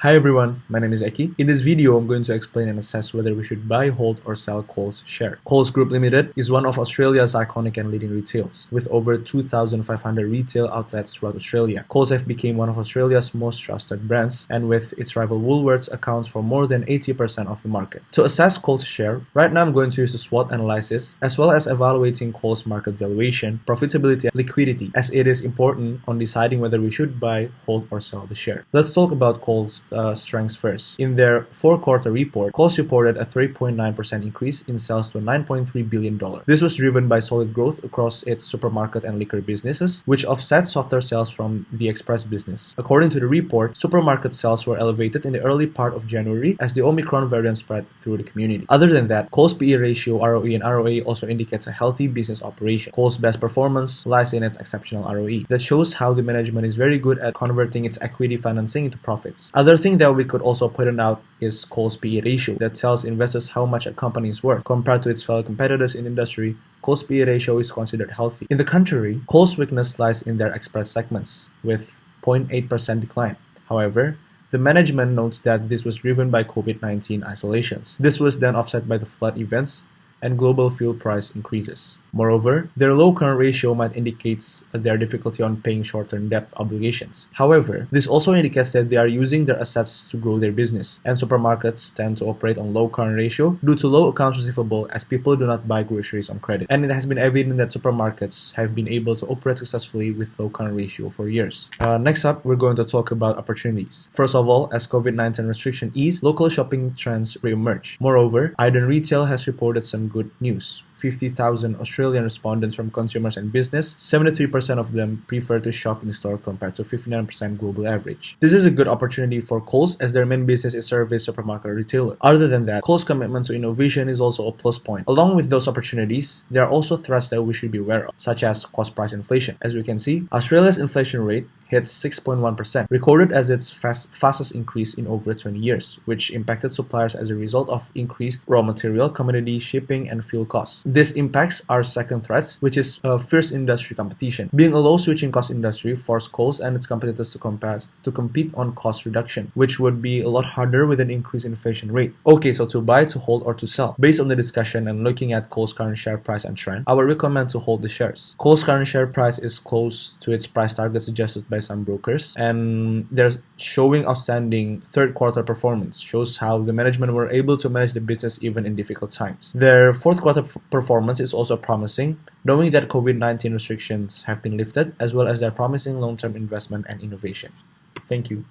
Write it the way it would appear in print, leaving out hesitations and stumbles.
Hi everyone, my name is Eki. In this video, I'm going to explain and assess whether we should buy, hold, or sell Coles share. Coles Group Limited is one of Australia's iconic and leading retailers, with over 2,500 retail outlets throughout Australia. Coles have become one of Australia's most trusted brands, and with its rival Woolworths accounts for more than 80% of the market. To assess Coles share, right now I'm going to use the SWOT analysis, as well as evaluating Coles market valuation, profitability, and liquidity, as it is important on deciding whether we should buy, hold, or sell the share. Let's talk about Coles strengths first. In their fourth-quarter report, Coles reported a 3.9% increase in sales to $9.3 billion. This was driven by solid growth across its supermarket and liquor businesses, which offset softer sales from the express business. According to the report, supermarket sales were elevated in the early part of January as the Omicron variant spread through the community. Other than that, Coles PE ratio, ROE, and ROA also indicates a healthy business operation. Coles' best performance lies in its exceptional ROE. That shows how the management is very good at converting its equity financing into profits. Other thing that we could also point out is Coles PE ratio that tells investors how much a company is worth. Compared to its fellow competitors in the industry, Coles PE ratio is considered healthy. In the contrary, Coles' weakness lies in their express segments, with 0.8% decline. However, the management notes that this was driven by COVID-19 isolations. This was then offset by the flood events and global fuel price increases. Moreover, their low current ratio might indicate their difficulty on paying short-term debt obligations. However, this also indicates that they are using their assets to grow their business, and supermarkets tend to operate on low current ratio due to low accounts receivable as people do not buy groceries on credit. And it has been evident that supermarkets have been able to operate successfully with low current ratio for years. Next up, we're going to talk about opportunities. First of all, as COVID-19 restriction ease, local shopping trends re-emerge. Moreover, Iden Retail has reported some good news. 50,000 Australian respondents from consumers and business, 73% of them prefer to shop in store compared to 59% global average. This is a good opportunity for Coles as their main business is service supermarket retailer. Other than that, Coles' commitment to innovation is also a plus point. Along with those opportunities, there are also threats that we should be aware of, such as cost price inflation. As we can see, Australia's inflation rate hits 6.1%, recorded as its fastest increase in over 20 years, which impacted suppliers as a result of increased raw material, commodity, shipping, and fuel costs. This impacts our second threat, which is fierce industry competition. Being a low switching cost industry forced Coles and its competitors to compete on cost reduction, which would be a lot harder with an increased inflation rate. Okay, so to buy, to hold, or to sell. Based on the discussion and looking at Coles' current share price and trend, I would recommend to hold the shares. Coles' current share price is close to its price target suggested by some brokers, and they're showing outstanding third quarter performance, shows how the management were able to manage the business even in difficult times. Their fourth quarter performance is also promising, knowing that COVID-19 restrictions have been lifted, as well as their promising long-term investment and innovation. Thank you.